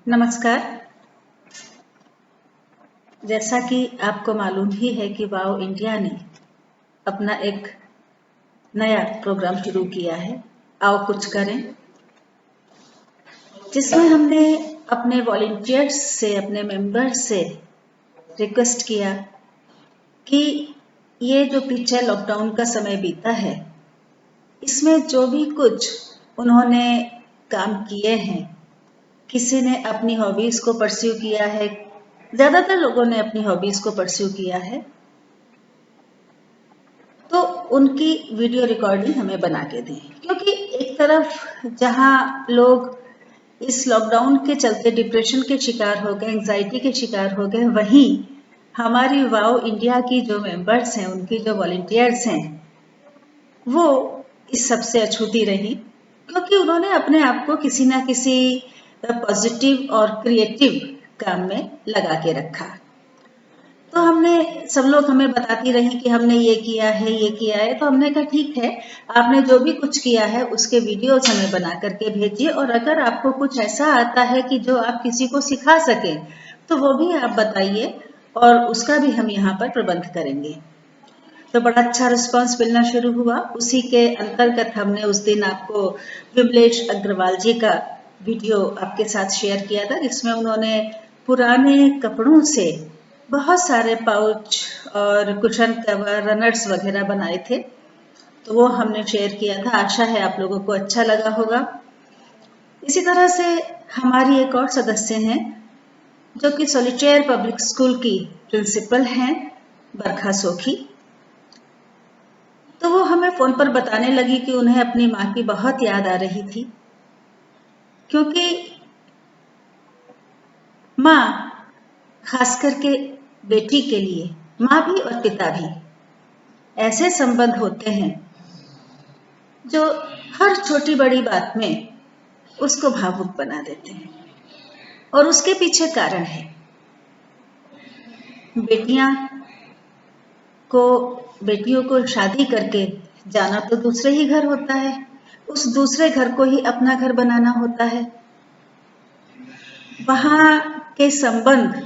नमस्कार। जैसा कि आपको मालूम ही है कि वाओ इंडिया ने अपना एक नया प्रोग्राम शुरू किया है, आओ कुछ करें, जिसमें हमने अपने वॉलंटियर्स से, अपने मेंबर्स से रिक्वेस्ट किया कि ये जो पीछे लॉकडाउन का समय बीता है, इसमें जो भी कुछ उन्होंने काम किए हैं, किसी ने अपनी हॉबीज को परस्यू किया है, ज्यादातर लोगों ने अपनी हॉबीज को परस्यू किया है, तो उनकी वीडियो रिकॉर्डिंग हमें बना के दें। क्योंकि एक तरफ जहां लोग इस लॉकडाउन के चलते डिप्रेशन के शिकार हो गए, एंजाइटी के शिकार हो गए, वहीं हमारी वाओ इंडिया की जो मेंबर्स हैं, उनकी जो वॉलंटियर्स हैं, वो इस सबसे अछूती रही, क्योंकि उन्होंने अपने आप को किसी ना किसी पॉजिटिव और क्रिएटिव काम में लगा के रखा। तो हमने सब लोग हमें बताती रही कि हमने ये किया है, ये किया है, तो हमने कहा ठीक है, आपने जो भी कुछ किया है उसके वीडियोस हमें बना करके भेजिए, और अगर आपको कुछ ऐसा आता है कि जो आप किसी को सिखा सकें तो वो भी आप बताइए, और उसका भी हम यहाँ पर प्रबंध करेंगे। तो बड़ा अच्छा रिस्पांस मिलना शुरू हुआ। उसी के अंतर्गत हमने उस दिन आपको विमलेश अग्रवाल जी का वीडियो आपके साथ शेयर किया था, जिसमें उन्होंने पुराने कपड़ों से बहुत सारे पाउच और कुशन कवर, रनर्स वगैरह बनाए थे, तो वो हमने शेयर किया था। आशा है आप लोगों को अच्छा लगा होगा। इसी तरह से हमारी एक और सदस्य हैं जो कि सॉलिटेयर पब्लिक स्कूल की प्रिंसिपल हैं, बरखा सोखी। तो वो हमें फोन पर बताने लगी कि उन्हें अपनी माँ की बहुत याद आ रही थी, क्योंकि माँ खास करके बेटी के लिए, माँ भी और पिता भी, ऐसे संबंध होते हैं जो हर छोटी बड़ी बात में उसको भावुक बना देते हैं, और उसके पीछे कारण है। बेटियों को शादी करके जाना तो दूसरे ही घर होता है, उस दूसरे घर को ही अपना घर बनाना होता है। वहां के संबंध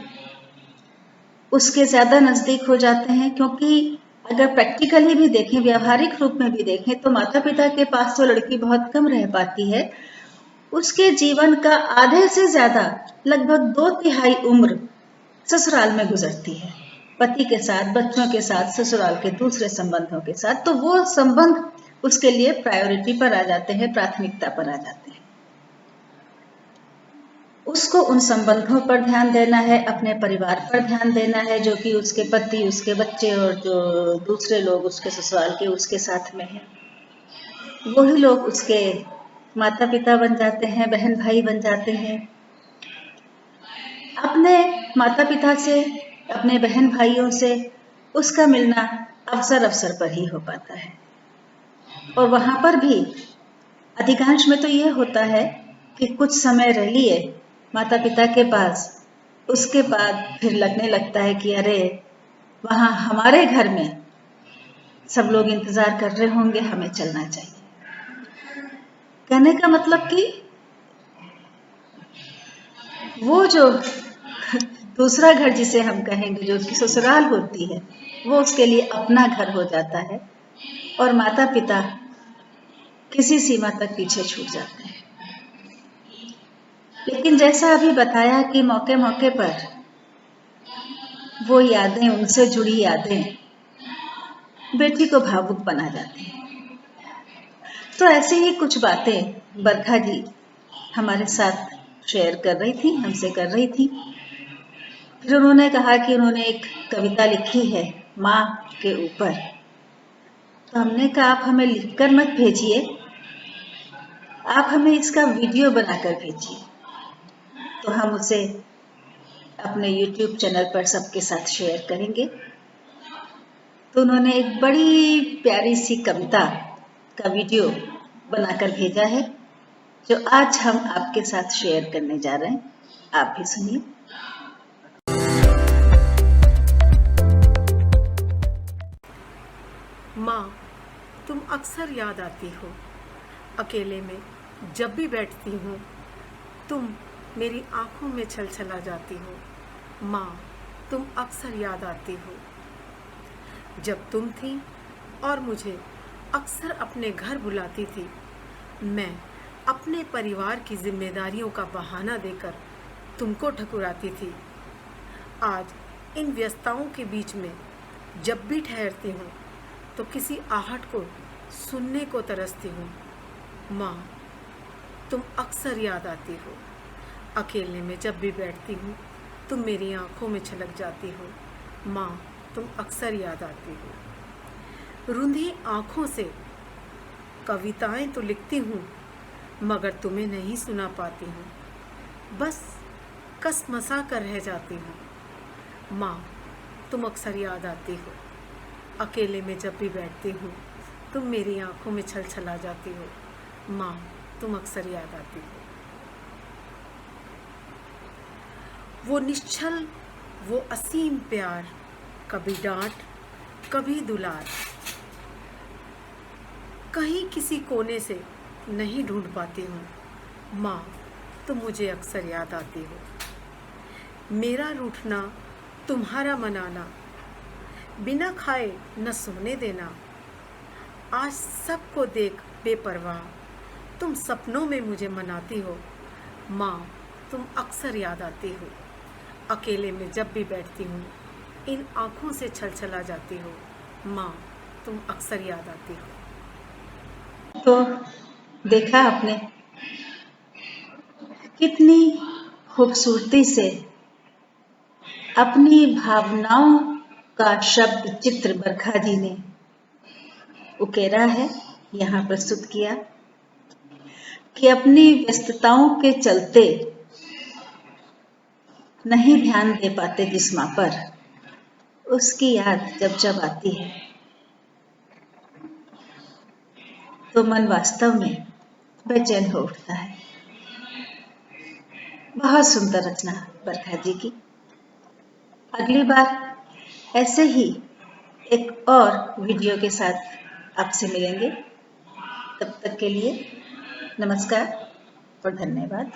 उसके ज्यादा नजदीक हो जाते हैं, क्योंकि अगर प्रैक्टिकली भी देखें, व्यावहारिक रूप में भी देखें, तो माता पिता के पास तो लड़की बहुत कम रह पाती है। उसके जीवन का आधे से ज्यादा, लगभग 2/3 उम्र ससुराल में गुजरती है, पति के साथ, बच्चों के साथ, ससुराल के दूसरे संबंधों के साथ। तो वो संबंध उसके लिए प्रायोरिटी पर आ जाते हैं, प्राथमिकता पर आ जाते हैं। उसको उन संबंधों पर ध्यान देना है, अपने परिवार पर ध्यान देना है, जो कि उसके पति, उसके बच्चे और जो दूसरे लोग उसके ससुराल के उसके साथ में हैं, वही लोग उसके माता पिता बन जाते हैं, बहन भाई बन जाते हैं। अपने माता पिता से, अपने बहन भाइयों से उसका मिलना अवसर पर ही हो पाता है, और वहां पर भी अधिकांश में तो यह होता है कि कुछ समय रह लिए माता पिता के पास, उसके बाद फिर लगने लगता है कि अरे, वहां हमारे घर में सब लोग इंतजार कर रहे होंगे, हमें चलना चाहिए। कहने का मतलब कि वो जो दूसरा घर जिसे हम कहेंगे, जो उसकी ससुराल होती है, वो उसके लिए अपना घर हो जाता है, और माता पिता किसी सीमा तक पीछे छूट जाते हैं। लेकिन जैसा अभी बताया कि मौके मौके पर वो यादें, उनसे जुड़ी यादें बेटी को भावुक बना जाती हैं। तो ऐसे ही कुछ बातें बरखा जी हमारे साथ शेयर कर रही थी, हमसे कर रही थी। फिर उन्होंने कहा कि उन्होंने एक कविता लिखी है माँ के ऊपर। तो हमने कहा आप हमें लिखकर मत भेजिए, आप हमें इसका वीडियो बनाकर भेजिए, तो हम उसे अपने YouTube चैनल पर सबके साथ शेयर करेंगे। तो उन्होंने एक बड़ी प्यारी सी कविता का वीडियो बनाकर भेजा है, जो आज हम आपके साथ शेयर करने जा रहे हैं। आप भी सुनिए। माँ, तुम अक्सर याद आती हो। अकेले में जब भी बैठती हूँ, तुम मेरी आंखों में छलछला जाती हो। माँ, तुम अक्सर याद आती हो। जब तुम थी और मुझे अक्सर अपने घर बुलाती थी, मैं अपने परिवार की जिम्मेदारियों का बहाना देकर तुमको ठकुराती थी। आज इन व्यस्तताओं के बीच में जब भी ठहरती हूँ तो किसी आहट को सुनने को तरसती हूँ। माँ, तुम अक्सर याद आती हो। अकेले में जब भी बैठती हूँ तुम मेरी आंखों में छलक जाती हो। माँ, तुम अक्सर याद आती हो। रूंधी आंखों से कविताएं तो लिखती हूँ मगर तुम्हें नहीं सुना पाती हूँ, बस कसमसा कर रह जाती हूँ। माँ, तुम अक्सर याद आती हो। अकेले में जब भी बैठती हूँ तुम मेरी आंखों में छलछला जाती हो। माँ, तुम अक्सर याद आती हो। वो निश्चल, वो असीम प्यार, कभी डांट कभी दुलार, कहीं किसी कोने से नहीं ढूंढ पाती हूँ। माँ, तुम मुझे अक्सर याद आती हो। मेरा रूठना, तुम्हारा मनाना, बिना खाए न सोने देना, आज सबको देख बेपरवाह तुम सपनों में मुझे मनाती हो। माँ, तुम अक्सर याद आती हो। अकेले में जब भी बैठती हूँ इन आँखों से छलछला जाती हो। माँ, तुम अक्सर याद आती हो। तो देखा आपने कितनी खूबसूरती से अपनी भावनाओं का शब्द चित्र बरखा जी ने उकेरा है, यहाँ प्रस्तुत किया कि अपनी व्यस्तताओं के चलते नहीं ध्यान दे पाते जिस माँ पर, उसकी याद जब जब आती है तो मन वास्तव में बेचैन हो उठता है। बहुत सुंदर रचना बरखा जी की। अगली बार ऐसे ही एक और वीडियो के साथ आपसे मिलेंगे। तब तक के लिए नमस्कार और धन्यवाद।